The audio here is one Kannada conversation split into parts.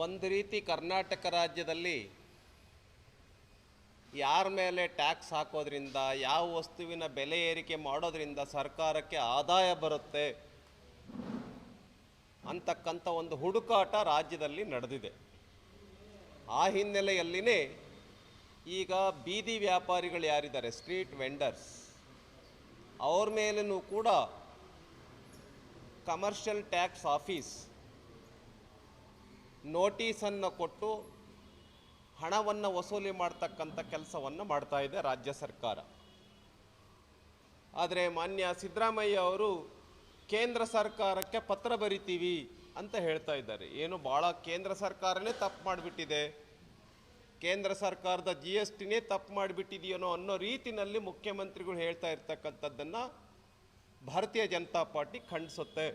ಒಂದು ರೀತಿ ಕರ್ನಾಟಕ ರಾಜ್ಯದಲ್ಲಿ ಯಾರ ಮೇಲೆ ಟ್ಯಾಕ್ಸ್ ಹಾಕೋದ್ರಿಂದ, ಯಾವ ವಸ್ತುವಿನ ಬೆಲೆ ಏರಿಕೆ ಮಾಡೋದ್ರಿಂದ ಸರ್ಕಾರಕ್ಕೆ ಆದಾಯ ಬರುತ್ತೆ ಅಂತಕ್ಕಂಥ ಒಂದು ಹುಡುಕಾಟ ರಾಜ್ಯದಲ್ಲಿ ನಡೆದಿದೆ. ಆ ಹಿನ್ನೆಲೆಯಲ್ಲಿನೇ ಈಗ ಬೀದಿ ವ್ಯಾಪಾರಿಗಳು ಯಾರಿದ್ದಾರೆ, ಸ್ಟ್ರೀಟ್ ವೆಂಡರ್ಸ್, ಅವ್ರ ಮೇಲೂ ಕೂಡ ಕಮರ್ಷಿಯಲ್ ಟ್ಯಾಕ್ಸ್ ಆಫೀಸ್ ನೋಟಿಸನ್ನು ಕೊಟ್ಟು ಹಣವನ್ನು ವಸೂಲಿ ಮಾಡ್ತಕ್ಕಂಥ ಕೆಲಸವನ್ನು ಮಾಡ್ತಾ ಇದೆ ರಾಜ್ಯ ಸರ್ಕಾರ. ಆದರೆ ಮಾನ್ಯ ಸಿದ್ದರಾಮಯ್ಯ ಅವರು ಕೇಂದ್ರ ಸರ್ಕಾರಕ್ಕೆ ಪತ್ರ ಬರಿತೀವಿ ಅಂತ ಹೇಳ್ತಾ ಇದ್ದಾರೆ. ಏನು ಭಾಳ ಕೇಂದ್ರ ಸರ್ಕಾರನೇ ತಪ್ಪು ಮಾಡಿಬಿಟ್ಟಿದೆ, ಕೇಂದ್ರ ಸರ್ಕಾರದ GSTನೇ ತಪ್ಪು ಮಾಡಿಬಿಟ್ಟಿದೆಯೋ ಅನ್ನೋ ರೀತಿಯಲ್ಲಿ ಮುಖ್ಯಮಂತ್ರಿಗಳು ಹೇಳ್ತಾ ಇರ್ತಕ್ಕಂಥದ್ದನ್ನು ಭಾರತೀಯ ಜನತಾ ಪಾರ್ಟಿ ಖಂಡಿಸುತ್ತೆ.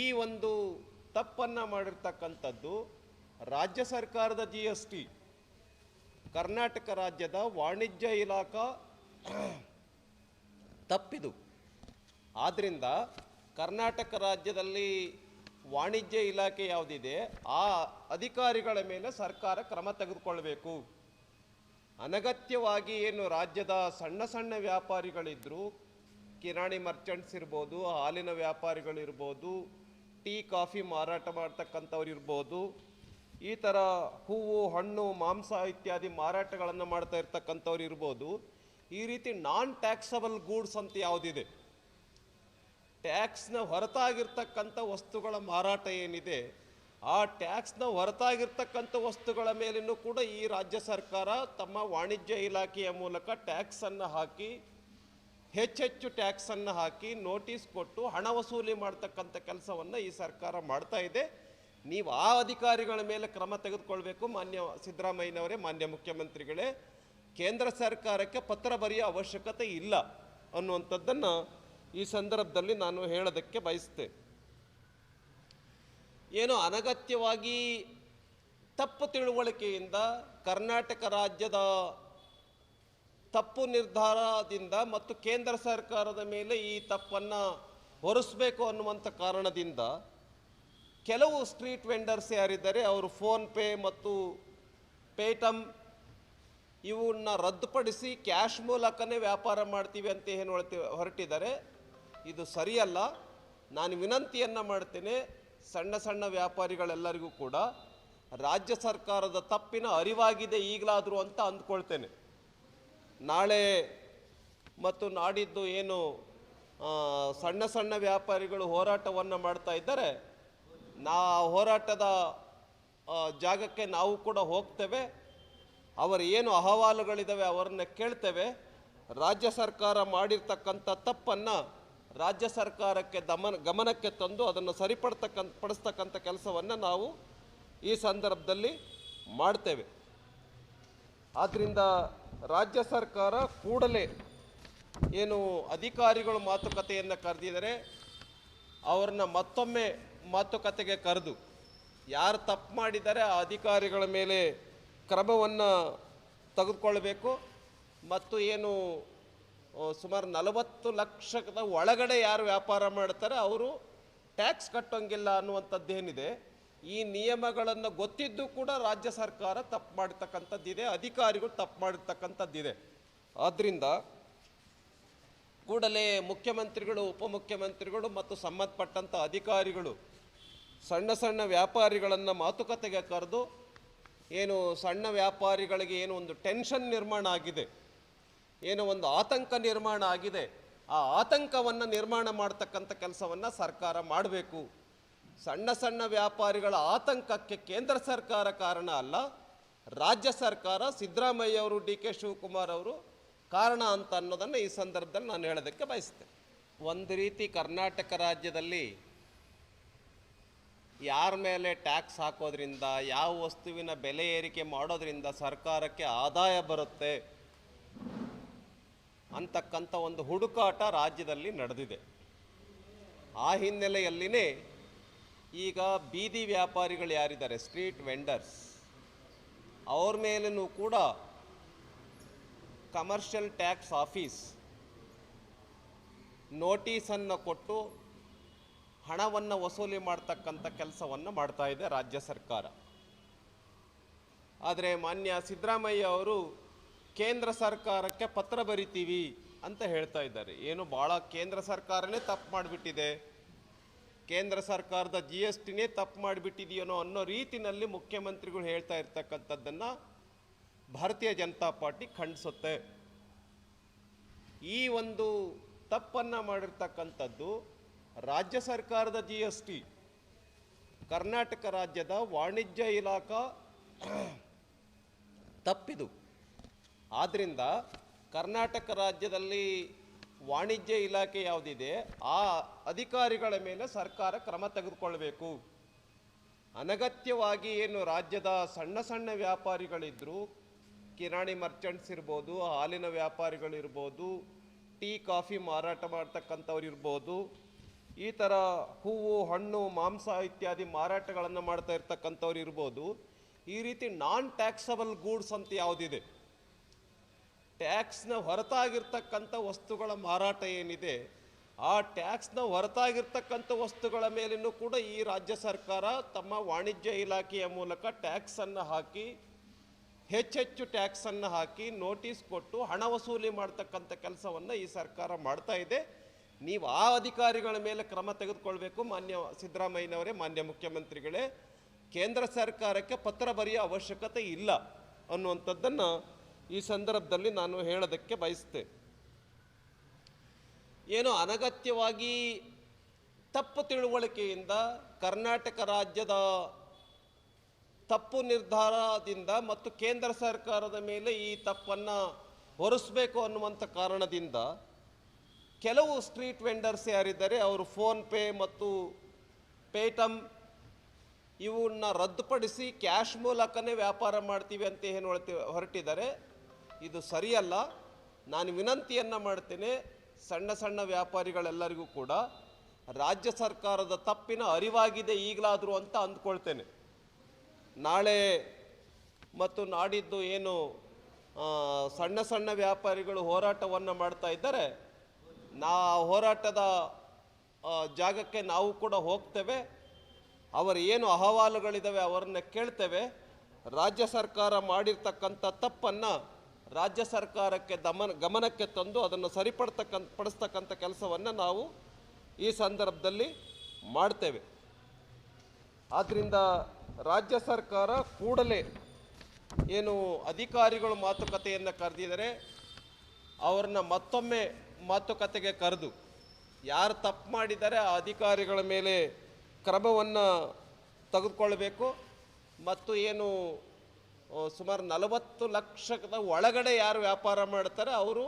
ಈ ಒಂದು ತಪ್ಪನ್ನು ಮಾಡಿರ್ತಕ್ಕಂಥದ್ದು ರಾಜ್ಯ ಸರ್ಕಾರದ GST, ಕರ್ನಾಟಕ ರಾಜ್ಯದ ವಾಣಿಜ್ಯ ಇಲಾಖಾ ತಪ್ಪಿದು. ಆದ್ದರಿಂದ ಕರ್ನಾಟಕ ರಾಜ್ಯದಲ್ಲಿ ವಾಣಿಜ್ಯ ಇಲಾಖೆ ಯಾವುದಿದೆ ಆ ಅಧಿಕಾರಿಗಳ ಮೇಲೆ ಸರ್ಕಾರ ಕ್ರಮ ತೆಗೆದುಕೊಳ್ಬೇಕು. ಅನಗತ್ಯವಾಗಿ ಏನು ರಾಜ್ಯದ ಸಣ್ಣ ಸಣ್ಣ ವ್ಯಾಪಾರಿಗಳಿದ್ದರು, ಕಿರಾಣಿ ಮರ್ಚೆಂಟ್ಸ್ ಇರ್ಬೋದು, ಹಾಲಿನ ವ್ಯಾಪಾರಿಗಳಿರ್ಬೋದು, ಟೀ ಕಾಫಿ ಮಾರಾಟ ಮಾಡ್ತಕ್ಕಂಥವ್ರು ಇರ್ಬೋದು, ಈ ಥರ ಹೂವು ಹಣ್ಣು ಮಾಂಸ ಇತ್ಯಾದಿ ಮಾರಾಟಗಳನ್ನು ಮಾಡ್ತಾ ಇರ್ತಕ್ಕಂಥವ್ರು ಇರ್ಬೋದು, ಈ ರೀತಿ ನಾನ್ ಟ್ಯಾಕ್ಸಬಲ್ ಗೂಡ್ಸ್ ಅಂತ ಯಾವುದಿದೆ, ಟ್ಯಾಕ್ಸ್ನ ಹೊರತಾಗಿರ್ತಕ್ಕಂಥ ವಸ್ತುಗಳ ಮಾರಾಟ ಏನಿದೆ, ಆ ಟ್ಯಾಕ್ಸ್ನ ಹೊರತಾಗಿರ್ತಕ್ಕಂಥ ವಸ್ತುಗಳ ಮೇಲೂ ಕೂಡ ಈ ರಾಜ್ಯ ಸರ್ಕಾರ ತಮ್ಮ ವಾಣಿಜ್ಯ ಇಲಾಖೆಯ ಮೂಲಕ ಟ್ಯಾಕ್ಸನ್ನು ಹಾಕಿ, ಹೆಚ್ಚೆಚ್ಚು ಟ್ಯಾಕ್ಸನ್ನು ಹಾಕಿ ನೋಟಿಸ್ ಕೊಟ್ಟು ಹಣ ವಸೂಲಿ ಮಾಡ್ತಕ್ಕಂಥ ಕೆಲಸವನ್ನು ಈ ಸರ್ಕಾರ ಮಾಡ್ತಾ ಇದೆ. ನೀವು ಆ ಅಧಿಕಾರಿಗಳ ಮೇಲೆ ಕ್ರಮ ತೆಗೆದುಕೊಳ್ಬೇಕು. ಮಾನ್ಯ ಸಿದ್ದರಾಮಯ್ಯನವರೇ, ಮಾನ್ಯ ಮುಖ್ಯಮಂತ್ರಿಗಳೇ, ಕೇಂದ್ರ ಸರ್ಕಾರಕ್ಕೆ ಪತ್ರ ಬರೆಯೋ ಅವಶ್ಯಕತೆ ಇಲ್ಲ ಅನ್ನುವಂಥದ್ದನ್ನು ಈ ಸಂದರ್ಭದಲ್ಲಿ ನಾನು ಹೇಳೋದಕ್ಕೆ ಬಯಸ್ತೆ. ಏನು ಅನಗತ್ಯವಾಗಿ ತಪ್ಪು ತಿಳುವಳಿಕೆಯಿಂದ ಕರ್ನಾಟಕ ರಾಜ್ಯದ ತಪ್ಪು ನಿರ್ಧಾರದಿಂದ ಮತ್ತು ಕೇಂದ್ರ ಸರ್ಕಾರದ ಮೇಲೆ ಈ ತಪ್ಪನ್ನು ಹೊರಿಸಬೇಕು ಅನ್ನುವಂಥ ಕಾರಣದಿಂದ ಕೆಲವು ಸ್ಟ್ರೀಟ್ ವೆಂಡರ್ಸ್ ಯಾರಿದ್ದಾರೆ ಅವರು ಫೋನ್ಪೇ ಮತ್ತು ಪೇಟಮ್ ಇವನ್ನ ರದ್ದುಪಡಿಸಿ ಕ್ಯಾಶ್ ಮೂಲಕನೇ ವ್ಯಾಪಾರ ಮಾಡ್ತೀವಿ ಅಂತ ಏನು ಹೊರಟಿದ್ದಾರೆ. ಇದು ಸರಿಯಲ್ಲ. ನಾನು ವಿನಂತಿಯನ್ನು ಮಾಡ್ತೇನೆ ಸಣ್ಣ ಸಣ್ಣ ವ್ಯಾಪಾರಿಗಳೆಲ್ಲರಿಗೂ ಕೂಡ ರಾಜ್ಯ ಸರ್ಕಾರದ ತಪ್ಪಿನ ಅರಿವಾಗಿದೆ ಈಗಲಾದರೂ ಅಂತ ಅಂದ್ಕೊಳ್ತೇನೆ. ನಾಳೆ ಮತ್ತು ನಾಡಿದ್ದು ಏನು ಸಣ್ಣ ಸಣ್ಣ ವ್ಯಾಪಾರಿಗಳು ಹೋರಾಟವನ್ನು ಮಾಡ್ತಾ ಇದ್ದಾರೆ, ಹೋರಾಟದ ಜಾಗಕ್ಕೆ ನಾವು ಕೂಡ ಹೋಗ್ತೇವೆ. ಅವರ ಏನು ಅಹವಾಲುಗಳಿದ್ದಾವೆ ಅವರನ್ನ ಕೇಳ್ತೇವೆ. ರಾಜ್ಯ ಸರ್ಕಾರ ಮಾಡಿರ್ತಕ್ಕಂಥ ತಪ್ಪನ್ನು ರಾಜ್ಯ ಸರ್ಕಾರಕ್ಕೆ ಗಮನಕ್ಕೆ ತಂದು ಅದನ್ನು ಪಡಿಸ್ತಕ್ಕಂಥ ಕೆಲಸವನ್ನು ನಾವು ಈ ಸಂದರ್ಭದಲ್ಲಿ ಮಾಡ್ತೇವೆ. ಆದ್ದರಿಂದ ರಾಜ್ಯ ಸರ್ಕಾರ ಕೂಡಲೇ ಏನು ಅಧಿಕಾರಿಗಳು ಮಾತುಕತೆಯನ್ನು ಕರೆದಿದ್ದಾರೆ ಅವ್ರನ್ನ ಮತ್ತೊಮ್ಮೆ ಮಾತುಕತೆಗೆ ಕರೆದು ಯಾರು ತಪ್ಪು ಮಾಡಿದ್ದಾರೆ ಆ ಅಧಿಕಾರಿಗಳ ಮೇಲೆ ಕ್ರಮವನ್ನು ತೆಗೆದುಕೊಳ್ಬೇಕು. ಮತ್ತು ಏನು ಸುಮಾರು 40 ಲಕ್ಷದ ಒಳಗಡೆ ಯಾರು ವ್ಯಾಪಾರ ಮಾಡ್ತಾರೆ ಅವರು ಟ್ಯಾಕ್ಸ್ ಕಟ್ಟೋಂಗಿಲ್ಲ ಅನ್ನುವಂಥದ್ದೇನಿದೆ, ಈ ನಿಯಮಗಳನ್ನುಗೊತ್ತಿದ್ದು ಕೂಡ ರಾಜ್ಯ ಸರ್ಕಾರ ತಪ್ಪು ಮಾಡಿರ್ತಕ್ಕಂಥದ್ದಿದೆ, ಅಧಿಕಾರಿಗಳು ತಪ್ಪು ಮಾಡಿರ್ತಕ್ಕಂಥದ್ದಿದೆ. ಆದ್ದರಿಂದ ಕೂಡಲೇ ಮುಖ್ಯಮಂತ್ರಿಗಳು, ಉಪಮುಖ್ಯಮಂತ್ರಿಗಳು ಮತ್ತು ಸಂಬಂಧಪಟ್ಟಂಥ ಅಧಿಕಾರಿಗಳು ಸಣ್ಣ ಸಣ್ಣ ವ್ಯಾಪಾರಿಗಳನ್ನು ಮಾತುಕತೆಗೆ ಕರೆದು ಏನು ಸಣ್ಣ ವ್ಯಾಪಾರಿಗಳಿಗೆ ಏನು ಒಂದು ಟೆನ್ಷನ್ ನಿರ್ಮಾಣ ಆಗಿದೆ, ಏನೋ ಒಂದು ಆತಂಕ ನಿರ್ಮಾಣ ಆಗಿದೆ, ಆ ಆತಂಕವನ್ನು ನಿರ್ಮಾಣ ಮಾಡ್ತಕ್ಕಂಥ ಕೆಲಸವನ್ನು ಸರ್ಕಾರ ಮಾಡಬೇಕು. ಸಣ್ಣ ಸಣ್ಣ ವ್ಯಾಪಾರಿಗಳ ಆತಂಕಕ್ಕೆ ಕೇಂದ್ರ ಸರ್ಕಾರ ಕಾರಣ ಅಲ್ಲ, ರಾಜ್ಯ ಸರ್ಕಾರ, ಸಿದ್ದರಾಮಯ್ಯ ಅವರು, DK ಶಿವಕುಮಾರ್ ಅವರು ಕಾರಣ ಅಂತ ಅನ್ನೋದನ್ನು ಈ ಸಂದರ್ಭದಲ್ಲಿ ನಾನು ಹೇಳೋದಕ್ಕೆ ಬಯಸ್ತೇನೆ. ಒಂದು ರೀತಿ ಕರ್ನಾಟಕ ರಾಜ್ಯದಲ್ಲಿ ಯಾರ ಮೇಲೆ ಟ್ಯಾಕ್ಸ್ ಹಾಕೋದ್ರಿಂದ, ಯಾವ ವಸ್ತುವಿನ ಬೆಲೆ ಏರಿಕೆ ಮಾಡೋದ್ರಿಂದ ಸರ್ಕಾರಕ್ಕೆ ಆದಾಯ ಬರುತ್ತೆ ಅಂತಕ್ಕಂಥ ಒಂದು ಹುಡುಕಾಟ ರಾಜ್ಯದಲ್ಲಿ ನಡೆದಿದೆ. ಆ ಹಿನ್ನೆಲೆಯಲ್ಲಿನೇ ಈಗ ಬೀದಿ ವ್ಯಾಪಾರಿಗಳು ಯಾರಿದ್ದಾರೆ, ಸ್ಟ್ರೀಟ್ ವೆಂಡರ್ಸ್, ಅವ್ರ ಮೇಲೂ ಕೂಡ ಕಮರ್ಷಿಯಲ್ ಟ್ಯಾಕ್ಸ್ ಆಫೀಸ್ ನೋಟಿಸನ್ನು ಕೊಟ್ಟು ಹಣವನ್ನು ವಸೂಲಿ ಮಾಡ್ತಕ್ಕಂಥ ಕೆಲಸವನ್ನು ಮಾಡ್ತಾ ಇದೆ ರಾಜ್ಯ ಸರ್ಕಾರ. ಆದರೆ ಮಾನ್ಯ ಸಿದ್ದರಾಮಯ್ಯ ಅವರು ಕೇಂದ್ರ ಸರ್ಕಾರಕ್ಕೆ ಪತ್ರ ಬರಿತೀವಿ ಅಂತ ಹೇಳ್ತಾ ಇದ್ದಾರೆ. ಏನು ಭಾಳ ಕೇಂದ್ರ ಸರ್ಕಾರನೇ ತಪ್ಪು ಮಾಡಿಬಿಟ್ಟಿದೆ, ಕೇಂದ್ರ ಸರ್ಕಾರದ GSTನೇ ತಪ್ಪು ಮಾಡಿಬಿಟ್ಟಿದೆಯೋ ಅನ್ನೋ ರೀತಿಯಲ್ಲಿ ಮುಖ್ಯಮಂತ್ರಿಗಳು ಹೇಳ್ತಾ ಇರ್ತಕ್ಕಂಥದ್ದನ್ನು ಭಾರತೀಯ ಜನತಾ ಪಾರ್ಟಿ ಖಂಡಿಸುತ್ತೆ. ಈ ಒಂದು ತಪ್ಪನ್ನು ಮಾಡಿರ್ತಕ್ಕಂಥದ್ದು ರಾಜ್ಯ ಸರ್ಕಾರದ GST, ಕರ್ನಾಟಕ ರಾಜ್ಯದ ವಾಣಿಜ್ಯ ಇಲಾಖಾ ತಪ್ಪಿದು. ಆದ್ದರಿಂದ ಕರ್ನಾಟಕ ರಾಜ್ಯದಲ್ಲಿ ವಾಣಿಜ್ಯ ಇಲಾಖೆ ಯಾವುದಿದೆ ಆ ಅಧಿಕಾರಿಗಳ ಮೇಲೆ ಸರ್ಕಾರ ಕ್ರಮ ತೆಗೆದುಕೊಳ್ಬೇಕು. ಅನಗತ್ಯವಾಗಿ ಏನು ರಾಜ್ಯದ ಸಣ್ಣ ಸಣ್ಣ ವ್ಯಾಪಾರಿಗಳಿದ್ದರು, ಕಿರಾಣಿ ಮರ್ಚೆಂಟ್ಸ್ ಇರ್ಬೋದು, ಹಾಲಿನ ವ್ಯಾಪಾರಿಗಳಿರ್ಬೋದು, ಟೀ ಕಾಫಿ ಮಾರಾಟ ಮಾಡ್ತಕ್ಕಂಥವ್ರು ಇರ್ಬೋದು, ಈ ಥರ ಹೂವು ಹಣ್ಣು ಮಾಂಸ ಇತ್ಯಾದಿ ಮಾರಾಟಗಳನ್ನು ಮಾಡ್ತಾ ಇರ್ತಕ್ಕಂಥವ್ರು ಇರ್ಬೋದು. ಈ ರೀತಿ ನಾನ್ ಟ್ಯಾಕ್ಸಬಲ್ ಗೂಡ್ಸ್ ಅಂತ ಯಾವುದಿದೆ, ಟ್ಯಾಕ್ಸ್ನ ಹೊರತಾಗಿರ್ತಕ್ಕಂಥ ವಸ್ತುಗಳ ಮಾರಾಟ ಏನಿದೆ, ಆ ಟ್ಯಾಕ್ಸ್ನ ಹೊರತಾಗಿರ್ತಕ್ಕಂಥ ವಸ್ತುಗಳ ಮೇಲೂ ಕೂಡ ಈ ರಾಜ್ಯ ಸರ್ಕಾರ ತಮ್ಮ ವಾಣಿಜ್ಯ ಇಲಾಖೆಯ ಮೂಲಕ ಟ್ಯಾಕ್ಸನ್ನು ಹಾಕಿ, ಹೆಚ್ಚೆಚ್ಚು ಟ್ಯಾಕ್ಸನ್ನು ಹಾಕಿ ನೋಟಿಸ್ ಕೊಟ್ಟು ಹಣ ವಸೂಲಿ ಮಾಡ್ತಕ್ಕಂಥ ಕೆಲಸವನ್ನು ಈ ಸರ್ಕಾರ ಮಾಡ್ತಾ ಇದೆ. ನೀವು ಆ ಅಧಿಕಾರಿಗಳ ಮೇಲೆ ಕ್ರಮ ತೆಗೆದುಕೊಳ್ಬೇಕು. ಮಾನ್ಯ ಸಿದ್ದರಾಮಯ್ಯನವರೇ, ಮಾನ್ಯ ಮುಖ್ಯಮಂತ್ರಿಗಳೇ, ಕೇಂದ್ರ ಸರ್ಕಾರಕ್ಕೆ ಪತ್ರ ಬರೆಯೋ ಅವಶ್ಯಕತೆ ಇಲ್ಲ ಅನ್ನುವಂಥದ್ದನ್ನು ಈ ಸಂದರ್ಭದಲ್ಲಿ ನಾನು ಹೇಳೋದಕ್ಕೆ ಬಯಸ್ತೇನೆ. ಏನು ಅನಗತ್ಯವಾಗಿ ತಪ್ಪು ತಿಳುವಳಿಕೆಯಿಂದ ಕರ್ನಾಟಕ ರಾಜ್ಯದ ತಪ್ಪು ನಿರ್ಧಾರದಿಂದ ಮತ್ತು ಕೇಂದ್ರ ಸರ್ಕಾರದ ಮೇಲೆ ಈ ತಪ್ಪನ್ನು ಹೊರಿಸಬೇಕು ಅನ್ನುವಂಥ ಕಾರಣದಿಂದ ಕೆಲವು ಸ್ಟ್ರೀಟ್ ವೆಂಡರ್ಸ್ ಯಾರಿದ್ದಾರೆ ಅವರು ಫೋನ್ಪೇ ಮತ್ತು ಪೇಟಮ್ ಇವನ್ನ ರದ್ದುಪಡಿಸಿ ಕ್ಯಾಶ್ ಮೂಲಕನೇ ವ್ಯಾಪಾರ ಮಾಡ್ತೀವಿ ಅಂತ ಏನು ಹೊರಟಿದ್ದಾರೆ. ಇದು ಸರಿಯಲ್ಲ. ನಾನು ವಿನಂತಿಯನ್ನು ಮಾಡ್ತೇನೆ ಸಣ್ಣ ಸಣ್ಣ ವ್ಯಾಪಾರಿಗಳೆಲ್ಲರಿಗೂ ಕೂಡ ರಾಜ್ಯ ಸರ್ಕಾರದ ತಪ್ಪಿನ ಅರಿವಾಗಿದೆ ಈಗಲಾದರೂ ಅಂತ ಅಂದ್ಕೊಳ್ತೇನೆ. ನಾಳೆ ಮತ್ತು ನಾಡಿದ್ದು ಏನು ಸಣ್ಣ ಸಣ್ಣ ವ್ಯಾಪಾರಿಗಳು ಹೋರಾಟವನ್ನು ಮಾಡ್ತಾ ಇದ್ದಾರೆ, ಹೋರಾಟದ ಜಾಗಕ್ಕೆ ನಾವು ಕೂಡ ಹೋಗ್ತೇವೆ. ಅವರ ಏನು ಅಹವಾಲುಗಳಿದ್ದಾವೆ ಅವರನ್ನ ಕೇಳ್ತೇವೆ. ರಾಜ್ಯ ಸರ್ಕಾರ ಮಾಡಿರ್ತಕ್ಕಂಥ ತಪ್ಪನ್ನು ರಾಜ್ಯ ಸರ್ಕಾರಕ್ಕೆ ಗಮನಕ್ಕೆ ತಂದು ಅದನ್ನು ಪಡಿಸ್ತಕ್ಕಂಥ ಕೆಲಸವನ್ನು ನಾವು ಈ ಸಂದರ್ಭದಲ್ಲಿ ಮಾಡ್ತೇವೆ. ಆದ್ದರಿಂದ ರಾಜ್ಯ ಸರ್ಕಾರ ಕೂಡಲೇ ಏನು ಅಧಿಕಾರಿಗಳು ಮಾತುಕತೆಯನ್ನು ಕರೆದಿದ್ದಾರೆ ಅವ್ರನ್ನ ಮತ್ತೊಮ್ಮೆ ಮಾತುಕತೆಗೆ ಕರೆದು ಯಾರು ತಪ್ಪು ಮಾಡಿದ್ದಾರೆ ಆ ಅಧಿಕಾರಿಗಳ ಮೇಲೆ ಕ್ರಮವನ್ನು ತೆಗೆದುಕೊಳ್ಬೇಕು. ಮತ್ತು ಏನು ಸುಮಾರು 40 ಲಕ್ಷದ ಒಳಗಡೆ ಯಾರು ವ್ಯಾಪಾರ ಮಾಡ್ತಾರೆ ಅವರು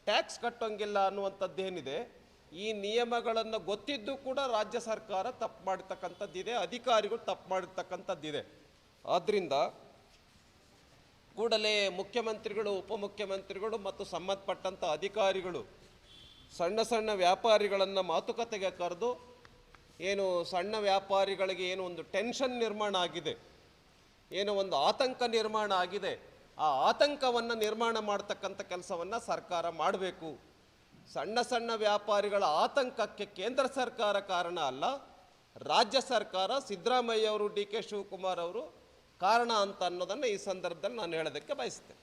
ಟ್ಯಾಕ್ಸ್ ಕಟ್ಟೋಂಗಿಲ್ಲ ಅನ್ನುವಂಥದ್ದೇನಿದೆ, ಈ ನಿಯಮಗಳನ್ನು ಗೊತ್ತಿದ್ದು ಕೂಡ ರಾಜ್ಯ ಸರ್ಕಾರ ತಪ್ಪು ಮಾಡಿರ್ತಕ್ಕಂಥದ್ದಿದೆ, ಅಧಿಕಾರಿಗಳು ತಪ್ಪು ಮಾಡಿರ್ತಕ್ಕಂಥದ್ದಿದೆ. ಆದ್ದರಿಂದ ಕೂಡಲೇ ಮುಖ್ಯಮಂತ್ರಿಗಳು, ಉಪಮುಖ್ಯಮಂತ್ರಿಗಳು ಮತ್ತು ಸಂಬಂಧಪಟ್ಟಂಥ ಅಧಿಕಾರಿಗಳು ಸಣ್ಣ ಸಣ್ಣ ವ್ಯಾಪಾರಿಗಳನ್ನು ಮಾತುಕತೆಗೆ ಕರೆದು ಏನು ಸಣ್ಣ ವ್ಯಾಪಾರಿಗಳಿಗೆ ಏನು ಒಂದು ಟೆನ್ಷನ್ ನಿರ್ಮಾಣ ಆಗಿದೆ, ಏನೋ ಒಂದು ಆತಂಕ ನಿರ್ಮಾಣ ಆಗಿದೆ, ಆ ಆತಂಕವನ್ನು ನಿರ್ಮಾಣ ಮಾಡ್ತಕ್ಕಂಥ ಕೆಲಸವನ್ನು ಸರ್ಕಾರ ಮಾಡಬೇಕು. ಸಣ್ಣ ಸಣ್ಣ ವ್ಯಾಪಾರಿಗಳ ಆತಂಕಕ್ಕೆ ಕೇಂದ್ರ ಸರ್ಕಾರ ಕಾರಣ ಅಲ್ಲ, ರಾಜ್ಯ ಸರ್ಕಾರ, ಸಿದ್ದರಾಮಯ್ಯ ಅವರು, DK ಶಿವಕುಮಾರ್ ಅವರು ಕಾರಣ ಅಂತ ಅನ್ನೋದನ್ನು ಈ ಸಂದರ್ಭದಲ್ಲಿ ನಾನು ಹೇಳೋದಕ್ಕೆ ಬಯಸ್ತೇನೆ.